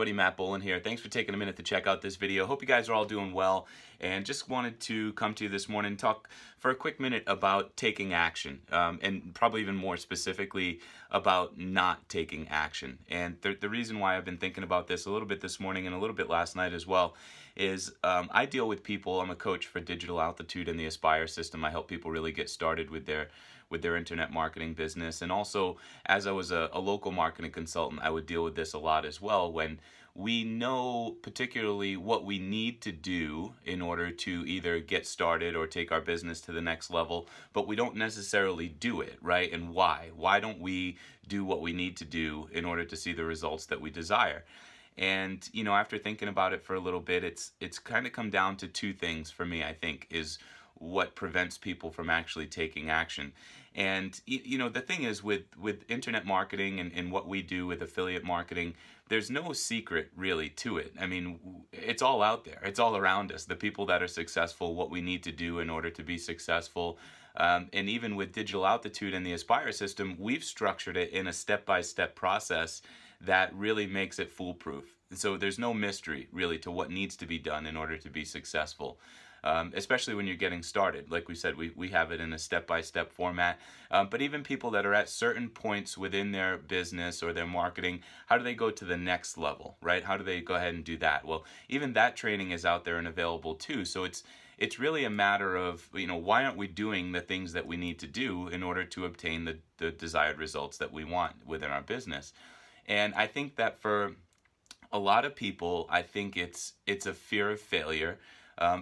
everybody, Matt Boland here. Thanks for taking a minute to check out this video. Hope you guys are all doing well, and just wanted to come to you this morning and talk for a quick minute about taking action, and probably even more specifically about not taking action. And the reason why I've been thinking about this a little bit this morning and a little bit last night as well is I deal with people. I'm a coach for Digital Altitude and the Aspire system. I help people really get started with their internet marketing business. And also, as I was a local marketing consultant, I would deal with this a lot as well, when we know particularly what we need to do in order to either get started or take our business to the next level, but we don't necessarily do it, right? And why? Why don't we do what we need to do in order to see the results that we desire? And, you know, after thinking about it for a little bit, it's kind of come down to two things for me, I think, is what prevents people from actually taking action. And, you know, the thing is with internet marketing and what we do with affiliate marketing, there's no secret really to it. I mean, it's all out there. It's all around us. The people that are successful, what we need to do in order to be successful. And even with Digital Altitude and the Aspire system, we've structured it in a step-by-step process that really makes it foolproof. So there's no mystery really to what needs to be done in order to be successful. Especially when you're getting started. Like we said, we have it in a step-by-step format. But even people that are at certain points within their business or their marketing, how do they go to the next level, right? How do they go ahead and do that? Well, even that training is out there and available too. So it's really a matter of, you know, why aren't we doing the things that we need to do in order to obtain the desired results that we want within our business? And I think that for a lot of people, I think it's a fear of failure.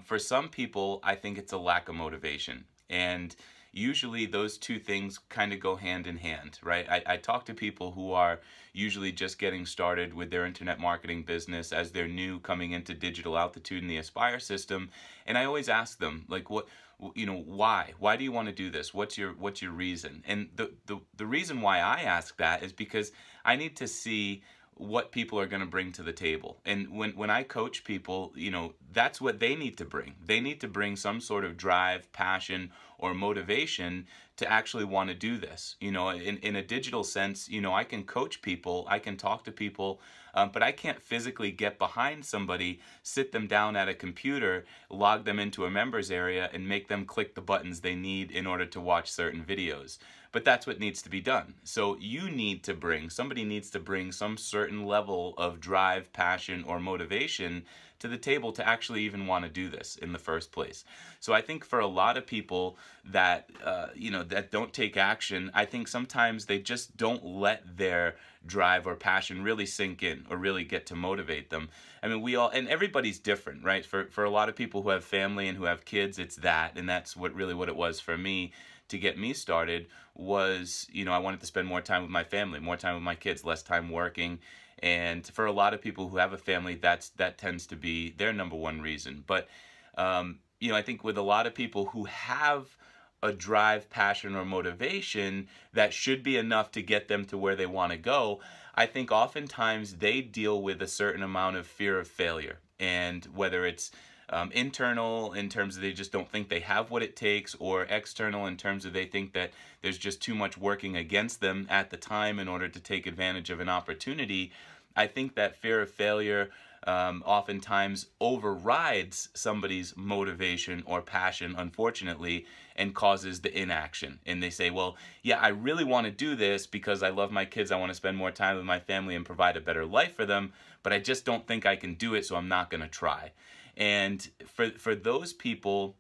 For some people, I think it's a lack of motivation. And usually those two things kind of go hand in hand, right? I talk to people who are usually just getting started with their internet marketing business as they're new coming into Digital Altitude and the Aspire system. And I always ask them, like, why? Why do you want to do this? What's your reason? And the reason why I ask that is because I need to see what people are going to bring to the table. And when I coach people, you know, that's what they need to bring. They need to bring some sort of drive, passion, or motivation to actually want to do this. You know, in a digital sense, you know, I can coach people, I can talk to people, but I can't physically get behind somebody, sit them down at a computer, log them into a members area, and make them click the buttons they need in order to watch certain videos. But that's what needs to be done. So somebody needs to bring some certain level of drive, passion, or motivation to the table to actually even want to do this in the first place. So I think for a lot of people that, that don't take action, I think sometimes they just don't let their drive or passion really sink in or really get to motivate them. I mean, and everybody's different, right? For a lot of people who have family and who have kids, it's that, and that's what it was for me. To get me started was, you know, I wanted to spend more time with my family, more time with my kids, less time working. And for a lot of people who have a family, that tends to be their number one reason. But, you know, I think with a lot of people who have a drive, passion, or motivation that should be enough to get them to where they want to go, I think oftentimes they deal with a certain amount of fear of failure. And whether it's internal in terms of they just don't think they have what it takes, or external in terms of they think that there's just too much working against them at the time in order to take advantage of an opportunity. I think that fear of failure oftentimes overrides somebody's motivation or passion, unfortunately, and causes the inaction. And they say, well, yeah, I really want to do this because I love my kids, I want to spend more time with my family and provide a better life for them, but I just don't think I can do it, so I'm not going to try. And for those people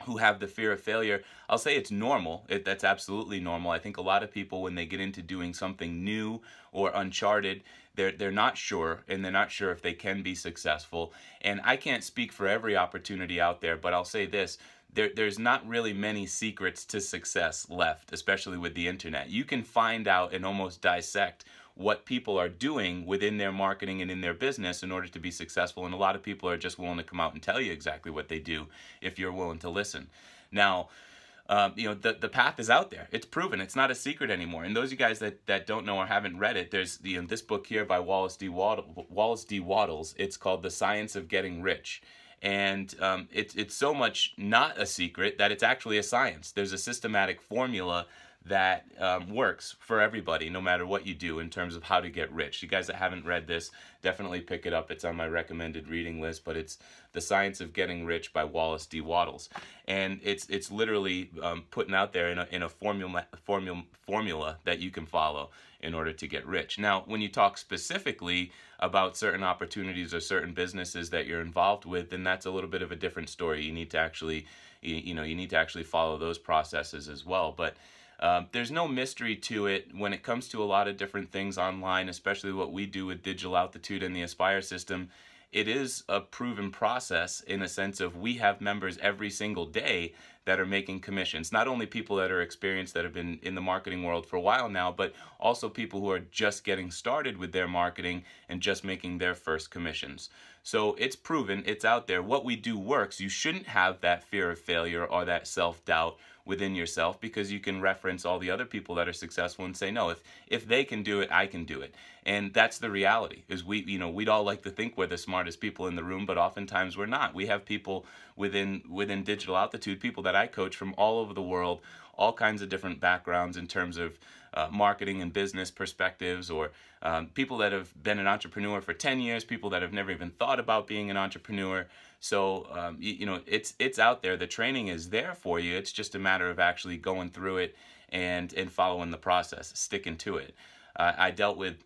who have the fear of failure, I'll say it's normal. That's absolutely normal. I think a lot of people, when they get into doing something new or uncharted, they're not sure, and they're not sure if they can be successful. And I can't speak for every opportunity out there, but I'll say this. There's not really many secrets to success left, especially with the internet. You can find out and almost dissect what people are doing within their marketing and in their business in order to be successful. And a lot of people are just willing to come out and tell you exactly what they do if you're willing to listen. Now, you know, the path is out there. It's proven. It's not a secret anymore. And those of you guys that don't know or haven't read it, there's this book here by Wallace D. Wattles. It's called The Science of Getting Rich. And it's so much not a secret that it's actually a science. There's a systematic formula that works for everybody, no matter what you do, in terms of how to get rich. You guys that haven't read this, definitely pick it up. It's on my recommended reading list, but it's The Science of Getting Rich by Wallace D. Wattles. And it's literally putting out there in a formula that you can follow in order to get rich. Now, when you talk specifically about certain opportunities or certain businesses that you're involved with, then that's a little bit of a different story. You need to actually, you need to actually follow those processes as well. But there's no mystery to it when it comes to a lot of different things online, especially what we do with Digital Altitude and the Aspire system. It is a proven process in a sense of we have members every single day that are making commissions. Not only people that are experienced, that have been in the marketing world for a while now, but also people who are just getting started with their marketing and just making their first commissions. So it's proven, it's out there. What we do works. You shouldn't have that fear of failure or that self-doubt within yourself, because you can reference all the other people that are successful and say, no, if they can do it, I can do it. And that's the reality, is we'd all like to think we're the smartest people in the room, but oftentimes we're not. We have people within Digital Altitude, people that I coach from all over the world, all kinds of different backgrounds in terms of marketing and business perspectives, or people that have been an entrepreneur for 10 years, people that have never even thought about being an entrepreneur. So, it's out there. The training is there for you. It's just a matter of actually going through it and following the process, sticking to it. I dealt with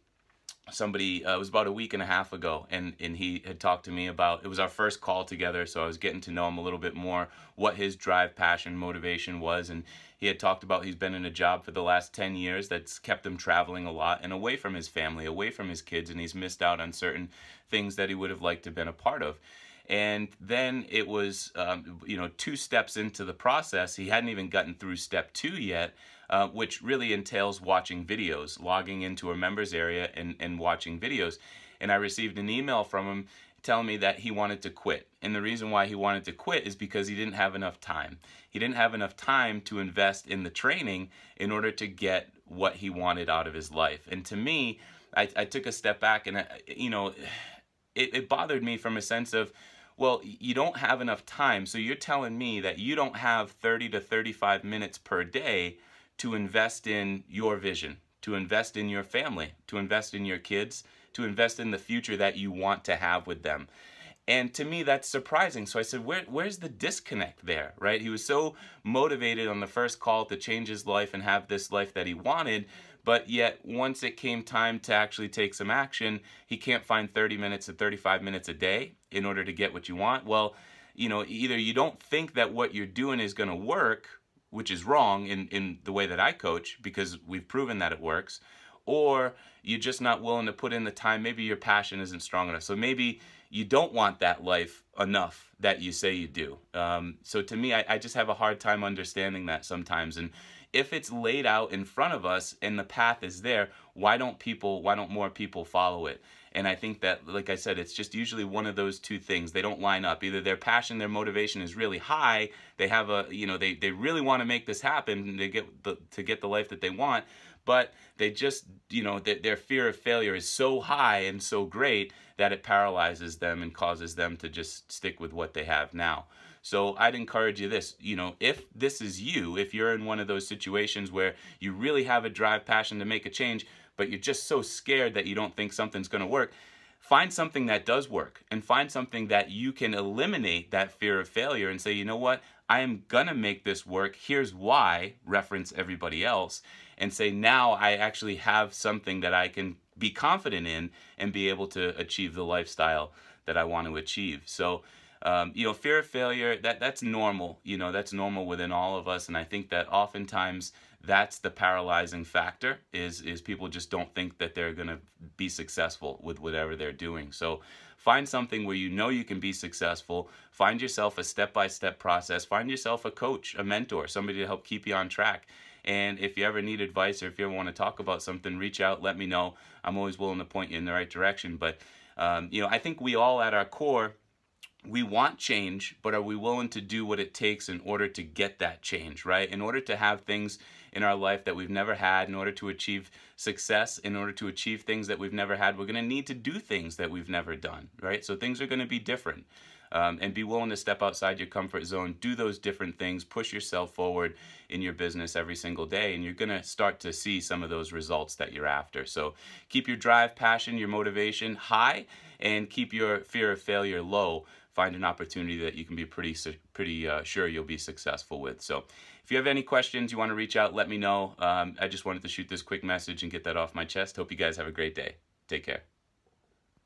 somebody, it was about a week and a half ago, and he had talked to me about, it was our first call together, so I was getting to know him a little bit more, what his drive, passion, motivation was. And he had talked about he's been in a job for the last 10 years that's kept him traveling a lot and away from his family, away from his kids, and he's missed out on certain things that he would have liked to have been a part of. And then it was, 2 steps into the process. He hadn't even gotten through step 2 yet, which really entails watching videos, logging into a members area and watching videos. And I received an email from him telling me that he wanted to quit. And the reason why he wanted to quit is because he didn't have enough time. He didn't have enough time to invest in the training in order to get what he wanted out of his life. And to me, I took a step back, and it bothered me from a sense of, well, you don't have enough time, so you're telling me that you don't have 30 to 35 minutes per day to invest in your vision, to invest in your family, to invest in your kids, to invest in the future that you want to have with them. And to me, that's surprising. So I said, where's the disconnect there, right? He was so motivated on the first call to change his life and have this life that he wanted, but yet once it came time to actually take some action, he can't find 30 minutes to 35 minutes a day in order to get what you want. Well, either you don't think that what you're doing is going to work, which is wrong in the way that I coach, because we've proven that it works, or you're just not willing to put in the time. Maybe your passion isn't strong enough. So maybe you don't want that life enough that you say you do. So to me, I just have a hard time understanding that sometimes. And if it's laid out in front of us and the path is there, why don't more people follow it? And I think that, like I said, it's just usually one of those two things. They don't line up. Either their passion, their motivation is really high. They have they really want to make this happen to get the life that they want. But they just, their fear of failure is so high and so great that it paralyzes them and causes them to just stick with what they have now. So I'd encourage you this, if this is you, if you're in one of those situations where you really have a drive, passion to make a change, but you're just so scared that you don't think something's going to work, find something that does work, and find something that you can eliminate that fear of failure and say, you know what, I am going to make this work. Here's why, reference everybody else, and say, now I actually have something that I can be confident in and be able to achieve the lifestyle that I want to achieve. So, fear of failure, that's normal. That's normal within all of us. And I think that oftentimes that's the paralyzing factor, is people just don't think that they're going to be successful with whatever they're doing. So find something where you can be successful. Find yourself a step-by-step process. Find yourself a coach, a mentor, somebody to help keep you on track. And if you ever need advice, or if you ever want to talk about something, reach out, let me know. I'm always willing to point you in the right direction. But, I think we all at our core, we want change, but are we willing to do what it takes in order to get that change, right? In order to have things in our life that we've never had, in order to achieve success, in order to achieve things that we've never had, we're going to need to do things that we've never done, right? So things are going to be different. and be willing to step outside your comfort zone, do those different things, push yourself forward in your business every single day, and you're going to start to see some of those results that you're after. So keep your drive, passion, your motivation high, and keep your fear of failure low. Find an opportunity that you can be pretty sure you'll be successful with. So if you have any questions, you want to reach out, let me know. I just wanted to shoot this quick message and get that off my chest. Hope you guys have a great day. Take care.